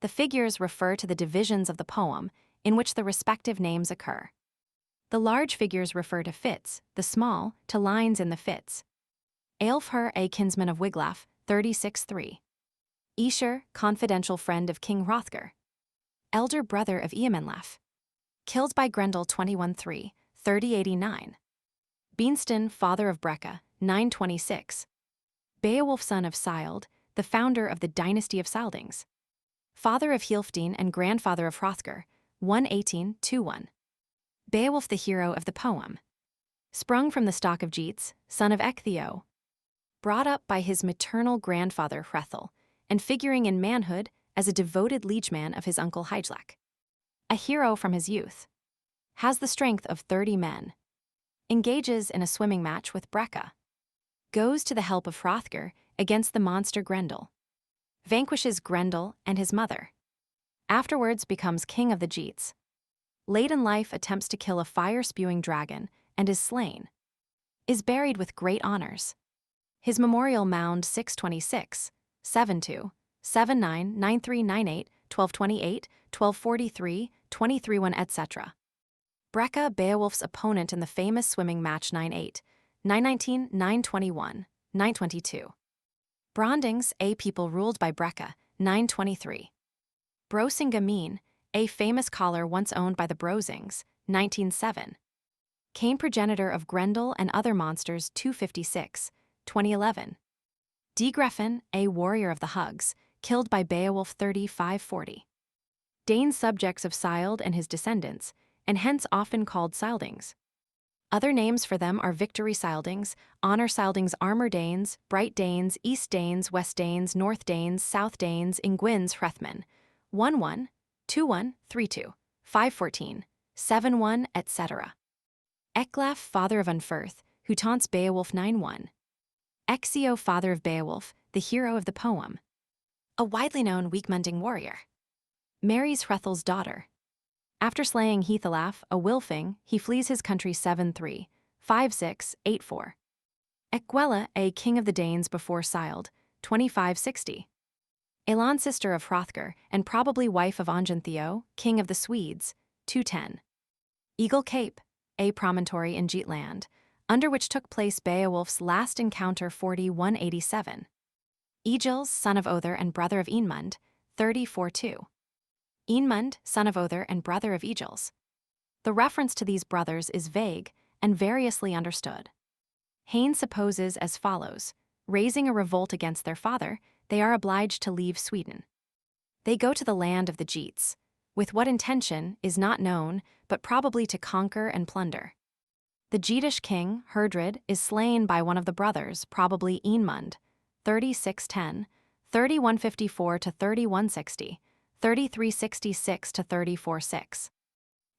The figures refer to the divisions of the poem in which the respective names occur. The large figures refer to fits, the small to lines in the fits. Aelfher, a kinsman of Wiglaf, 36-3. Aesir, confidential friend of King Hrothgar. Elder brother of Eamenlaf. Killed by Grendel, 21-3, 3089. Beanstan, father of Breca, 926. Beowulf, son of Scyld, the founder of the dynasty of Scyldings. Father of Healfdene and grandfather of Hrothgar, 118-21. Beowulf, the hero of the poem. Sprung from the stock of Geats, son of Ecgtheow. Brought up by his maternal grandfather Hrethel, and figuring in manhood as a devoted liegeman of his uncle Hygelac. A hero from his youth. Has the strength of 30 men. Engages in a swimming match with Breca. Goes to the help of Hrothgar against the monster Grendel. Vanquishes Grendel and his mother. Afterwards becomes king of the Geats. Late in life attempts to kill a fire-spewing dragon and is slain. Is buried with great honors. His memorial mound 626, 72, 79, 9398, 1228, 1243, 231, etc. Breca, Beowulf's opponent in the famous swimming match 98, 919, 921, 922. Brondings, a people ruled by Breca, 923. Brosinga, a famous collar once owned by the Brosings, 1907. Cain, progenitor of Grendel and other monsters, 256, 2011. Degreffin, a warrior of the Hugs, killed by Beowulf, 3540. Danes, subjects of Scyld and his descendants, and hence often called Scyldings. Other names for them are Victory Scyldings, Honor Scyldings, Armor Danes, Bright Danes, East Danes, West Danes, North Danes, South Danes, Ingwins, Hrethmen, 1-1, 2-1, 3-2, 5-14, 7-1, etc. Ecglaf, father of Unferth, who taunts Beowulf, 9-1. Ecgtheow, father of Beowulf, the hero of the poem. A widely known Weekmunding warrior. Marries Hrethel's daughter. After slaying Heathelaf, a Wilfing, he flees his country 7-3, 5-6, 8-4. Ecgwella, a king of the Danes before Scyld, 2560. Elan, sister of Hrothgar, and probably wife of Ongentheow, king of the Swedes, 210. Eagle Cape, a promontory in Geatland, under which took place Beowulf's last encounter 4187. Egils, son of Other and brother of Eanmund, 30-4-2. Eanmund, son of Other and brother of Egils. The reference to these brothers is vague and variously understood. Hain supposes as follows: raising a revolt against their father, they are obliged to leave Sweden. They go to the land of the Geats. With what intention is not known, but probably to conquer and plunder. The Geatish king, Herdred, is slain by one of the brothers, probably Eanmund, 3610, 3154 to 3160, 3366 to 346.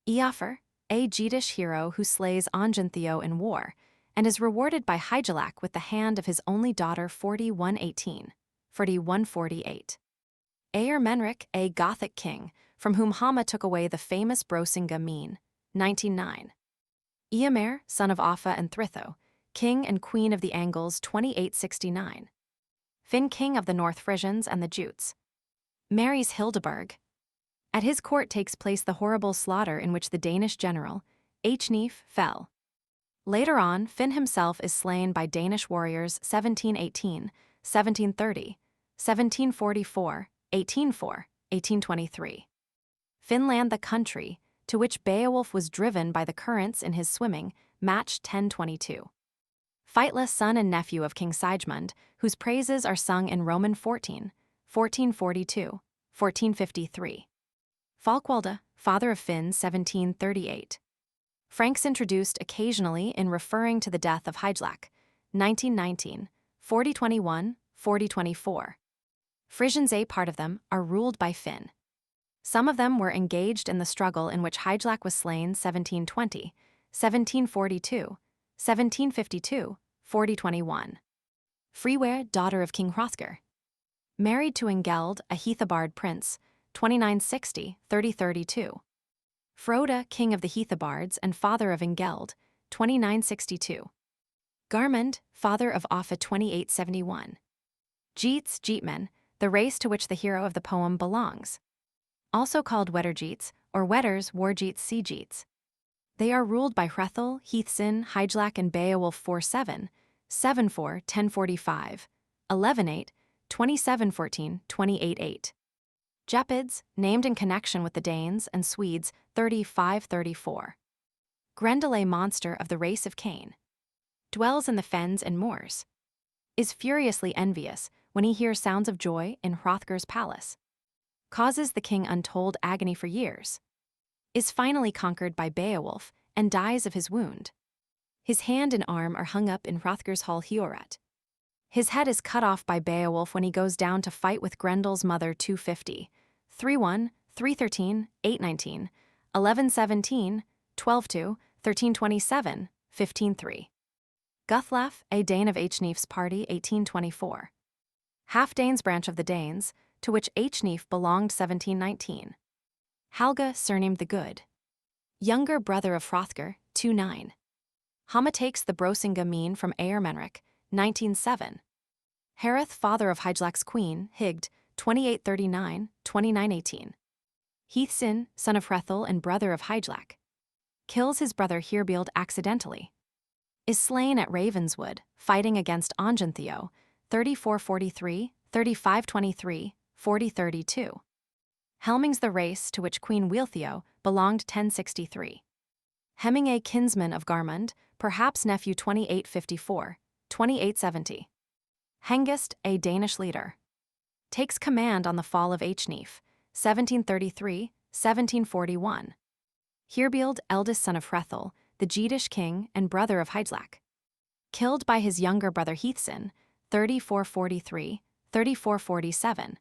Eofor, a Geatish hero who slays Ongentheow in war, and is rewarded by Hygelac with the hand of his only daughter 4118, 4148. Eormenric, a Gothic king, from whom Hama took away the famous Brosinga 99. Eomer, son of Offa and Thritho, king and queen of the Angles 2869. Finn, king of the North Frisians and the Jutes. Marries Hildeberg. At his court takes place the horrible slaughter in which the Danish general, Echnif, fell. Later on, Finn himself is slain by Danish warriors 1718, 1730, 1744, 1804, 1823. Finland, the country, to which Beowulf was driven by the currents in his swimming, match 1022. Feitless, son and nephew of King Siegmund, whose praises are sung in Roman 14, 1442, 1453. Falkwalda, father of Finn, 1738. Franks introduced occasionally in referring to the death of Hygelac, 1919, 4021, 4024. Frisians, a part of them, are ruled by Finn. Some of them were engaged in the struggle in which Hygelac was slain 1720, 1742, 1752, 4021. Freyweir, daughter of King Hrothgar. Married to Ingeld, a Heathobard prince, 2960, 3032. Frode, king of the Heathobards and father of Ingeld, 2962. Garmund, father of Offa, 2871. Geats, Geatmen, the race to which the hero of the poem belongs, also called Wettergeats or Wetters, Wargeats, Seageats. They are ruled by Hrethel, Heathsin, Hygelac, and Beowulf 4-7, 7-4, 1045, 11-8, 27-14, 28-8. Gepids, named in connection with the Danes and Swedes 35-34. Grendel, a monster of the race of Cain. Dwells in the fens and moors. Is furiously envious when he hears sounds of joy in Hrothgar's palace. Causes the king untold agony for years. Is finally conquered by Beowulf and dies of his wound. His hand and arm are hung up in Hrothgar's hall Heorot. His head is cut off by Beowulf when he goes down to fight with Grendel's mother 250, 3-1, 3-13, 8-19, 11-17, 12-2, 13-27, 15-3. Guthlaf, a Dane of Echnif's party 1824. Half-Danes branch of the Danes, to which Echnif belonged 1719. Halga, surnamed the Good. Younger brother of Hrothgar, 2-9. Hama takes the Brosinga mean from Eärmenric, 19-7. Hareth, father of Hygelac's queen, Hygd, 2839, 2918. Heathsin, son of Hrethel and brother of Hygelac. Kills his brother Heorot accidentally. Is slain at Ravenswood, fighting against Ongentheow, 3443, 3523, 4032. Helmings the race to which Queen Wealhtheow belonged 1063. Hemming, a kinsman of Garmund, perhaps nephew 2854, 2870. Hengist, a Danish leader. Takes command on the fall of Echnif, 1733, 1741. Heorot, eldest son of Hrethel, the Geatish king and brother of Hygelac. Killed by his younger brother Heathsin, 3443, 3447.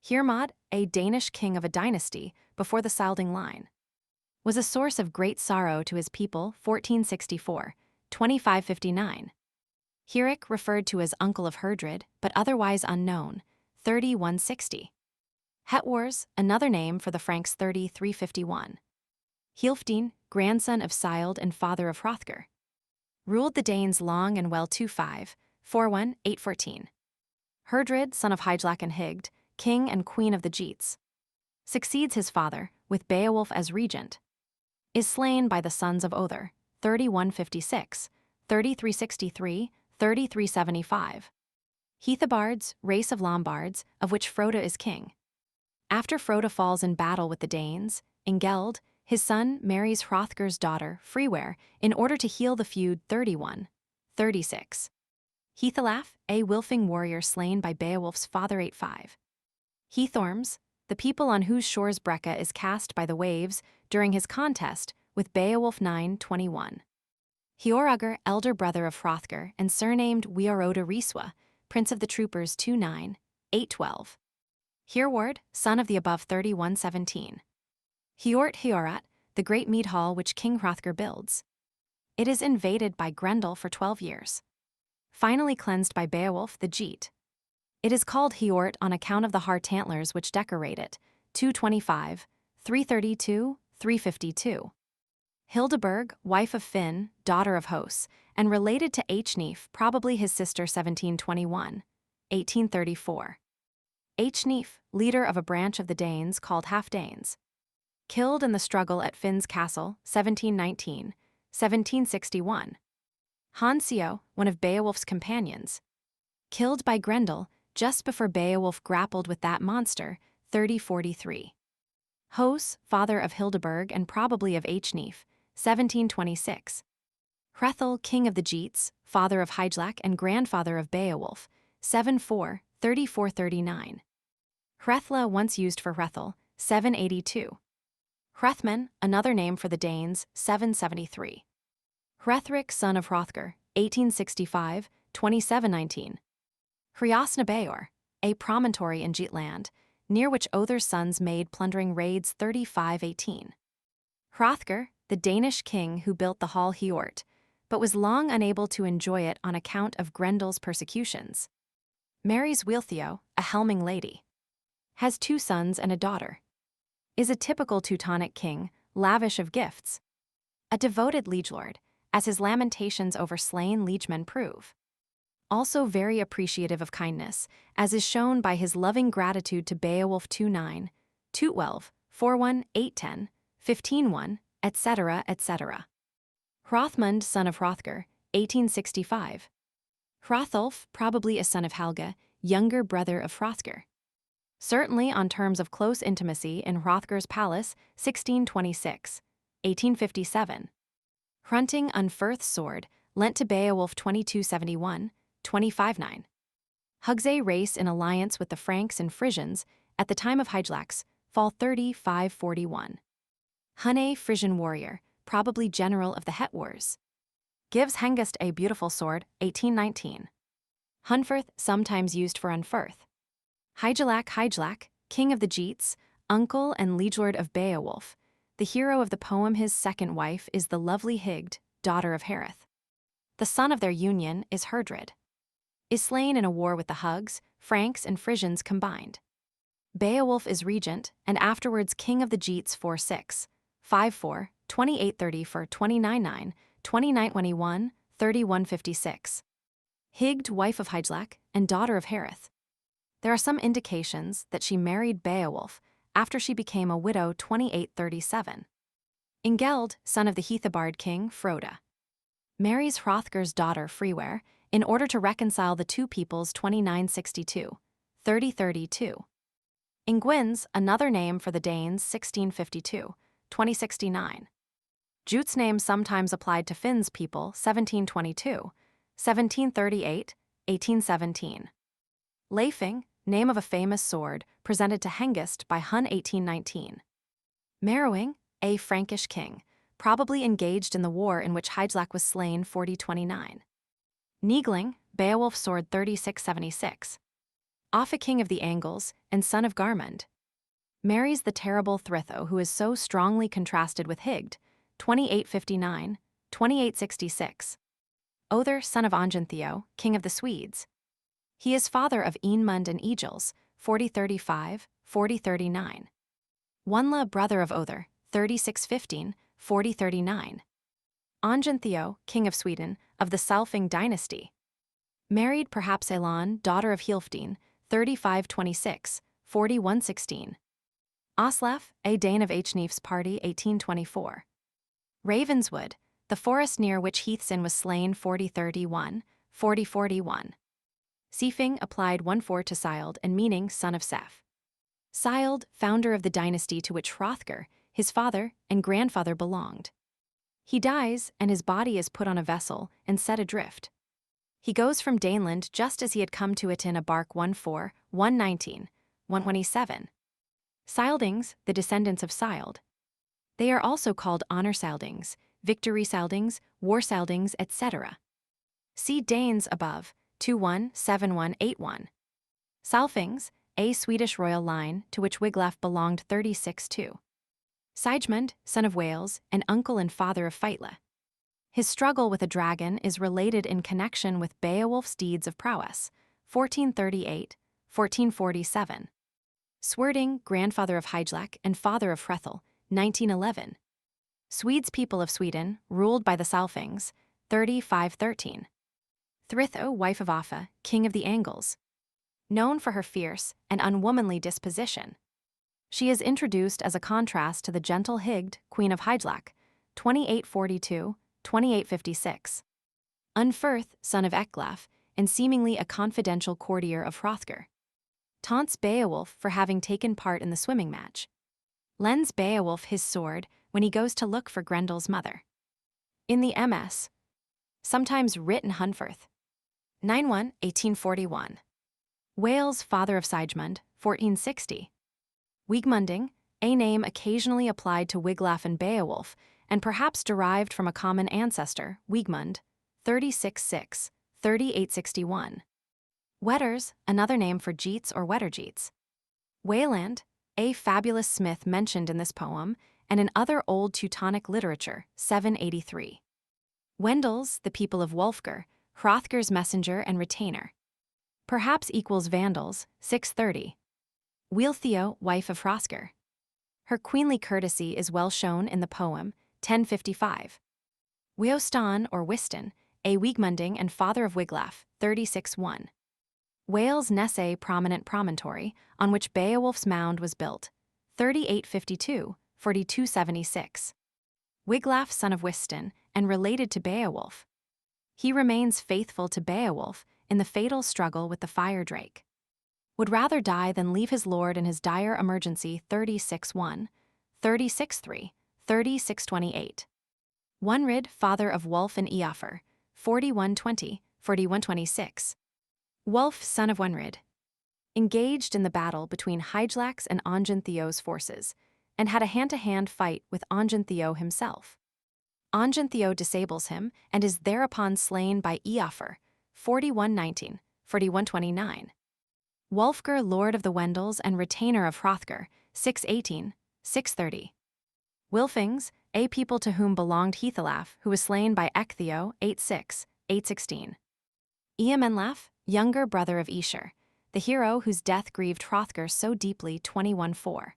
Hermod, a Danish king of a dynasty before the Scylding line. Was a source of great sorrow to his people 1464, 2559. Heorot, referred to as uncle of Herdred, but otherwise unknown, 3160. Hetwars, another name for the Franks 3351. Healfdene, grandson of Scyld and father of Hrothgar. Ruled the Danes long and well 25, 41, 814. Herdred, son of Hygelac and Hygd, king and queen of the Geats. Succeeds his father, with Beowulf as regent. Is slain by the sons of Other, 3156, 3363, 3375. Heathobards, race of Lombards, of which Froda is king. After Froda falls in battle with the Danes, Ingeld, his son, marries Hrothgar's daughter, Freywear, in order to heal the feud 31, 36. Heatholaf, a Wilfing warrior slain by Beowulf's father 85. Heathorms, the people on whose shores Breca is cast by the waves during his contest with Beowulf 9-21. Heorotgar, elder brother of Hrothgar and surnamed Weoroda Rhyswa, prince of the troopers 2-9, 8-12. Hereward, son of the above 31-17. Heorot, the great mead-hall which King Hrothgar builds. It is invaded by Grendel for 12 years. Finally cleansed by Beowulf the Geat. It is called Heorot on account of the hart antlers which decorate it, 225, 332, 352. Hildeburh, wife of Finn, daughter of Hos, and related to Echnif, probably his sister 1721, 1834. Echnif, leader of a branch of the Danes called Half-Danes. Killed in the struggle at Finn's castle, 1719, 1761. Hansio, one of Beowulf's companions. Killed by Grendel, just before Beowulf grappled with that monster, 3043. Hos, father of Hildeburh and probably of Echnif, 1726. Hrethel, king of the Geats, father of Hygelac and grandfather of Beowulf, 74, 3439. Hrethla, once used for Hrethel, 782. Hrethman, another name for the Danes, 773. Hrethric, son of Hrothgar, 1865, 2719. Hriosnabeor, a promontory in Geatland, near which Other's sons made plundering raids 3518. Hrothgar, the Danish king who built the hall Heorot, but was long unable to enjoy it on account of Grendel's persecutions. Marries Wealhtheow, a Helming lady. Has 2 sons and a daughter. Is a typical Teutonic king, lavish of gifts. A devoted liegelord, as his lamentations over slain liegemen prove. Also very appreciative of kindness, as is shown by his loving gratitude to Beowulf 2-9, 2-12, 4-1, 8-10, 15-1, etc., etc. Hrothmund, son of Hrothgar, 1865. Hrothulf, probably a son of Helga, younger brother of Hrothgar. Certainly on terms of close intimacy in Hrothgar's palace, 1626, 1857. Hrunting on Firth's sword, lent to Beowulf 2271, 25-9. Hugze race in alliance with the Franks and Frisians, at the time of Hygelac's, fall 35-41. Hune, Frisian warrior, probably general of the Het Wars. Gives Hengist a beautiful sword, 1819. Hunferth, sometimes used for Unferth. Hygelac, king of the Geats, uncle and liegelord of Beowulf. The hero of the poem, his second wife, is the lovely Hygd, daughter of Heorot. The son of their union is Herdred. Is slain in a war with the Hugs, Franks, and Frisians combined. Beowulf is regent, and afterwards king of the Geats 4-6, 5-4, 28-30 for 29-9, 29-21, 31-56. Hygd, wife of Hygelac, and daughter of Heorot. There are some indications that she married Beowulf after she became a widow 28-37. Ingeld, son of the Heathobard king Frode, marries Hrothgar's daughter Freyweir in order to reconcile the two peoples 29-62, 30-32. Ingwins, another name for the Danes 1652, 2069. Jute's name sometimes applied to Finn's people 1722, 1738, 1817. Leifing, name of a famous sword, presented to Hengist by Hun 1819. Merowing, a Frankish king, probably engaged in the war in which Hygelac was slain 40-29. Niegling, Beowulf's sword 36-76. Offa, king of the Angles, and son of Garmund. Marries the terrible Thritho, who is so strongly contrasted with Hygd, 28-59, 28-66. Other, son of Ongentheow, king of the Swedes. He is father of Eanmund and Egils, 40-35, 40-39. Wunla, brother of Other, 36-15, 40-39. Ongentheow, king of Sweden, of the Salfing dynasty. Married perhaps Elon, daughter of Healfdene, 35-26, 41-16. Oslaf, a Dane of Echnef's party, 1824. Ravenswood, the forest near which Heathsin was slain 40-31, 40-41. Seefing applied 1-4 to Scyld and meaning son of Seth. Scyld, founder of the dynasty to which Hrothgar, his father and grandfather belonged. He dies, and his body is put on a vessel and set adrift. He goes from Daneland just as he had come to it in a bark 1-4, 119, 127. Scyldings, the descendants of Scyld. They are also called honor Scyldings, victory Scyldings, war Scyldings, etc. See Danes above, 2-1, 7-1, 8-1. Salfings, a Swedish royal line to which Wiglaf belonged 36-2. Siegmund, son of Wales, and uncle and father of Feitle. His struggle with a dragon is related in connection with Beowulf's deeds of prowess, 1438, 1447. Swerding, grandfather of Hygelac and father of Hrethel, 1911. Swedes, people of Sweden, ruled by the Salfings, 35-13. Thritho, wife of Offa, king of the Angles. Known for her fierce and unwomanly disposition. She is introduced as a contrast to the gentle Hygd, queen of Hygelac, 2842, 2856. Unferth, son of Ecglaf, and seemingly a confidential courtier of Hrothgar. Taunts Beowulf for having taken part in the swimming match. Lends Beowulf his sword when he goes to look for Grendel's mother. In the MS. Sometimes written Hunferth. 9-1, 1841. Wales, father of Siegmund, 1460. Wigmunding, a name occasionally applied to Wiglaf and Beowulf, and perhaps derived from a common ancestor, Wigmund, 36-6, 3861. Wetters, another name for Geats or Wettergeats. Wayland, a fabulous smith mentioned in this poem and in other Old Teutonic literature, 783. Wendels, the people of Wulfgar, Hrothgar's messenger and retainer. Perhaps equals Vandals, 630. Wealhtheow, wife of Hrothgar. Her queenly courtesy is well shown in the poem, 1055. Weostan or Wiston, a Wigmunding and father of Wiglaf, 36-1. Wales Ness, prominent promontory, on which Beowulf's mound was built, 3852, 4276. Wiglaf, son of Wystan, and related to Beowulf. He remains faithful to Beowulf in the fatal struggle with the fire drake. Would rather die than leave his lord in his dire emergency 36-1, 36-3, 36-28. Wunrid, father of Wulf and Eofor, 41-20, 41-26. Wulf, son of Wunrid, engaged in the battle between Hygelac's and Ongentheo's forces, and had a hand-to-hand fight with Ongentheo himself. Ongentheo disables him and is thereupon slain by Eofor, 41-19, 41-29. Wulfgar, lord of the Wendels and retainer of Hrothgar, 618, 630. Wilfings, a people to whom belonged Hethelaf, who was slain by Ecgtheo, 86, 816. Eamenlaf, younger brother of Esher, the hero whose death grieved Hrothgar so deeply, 21-4.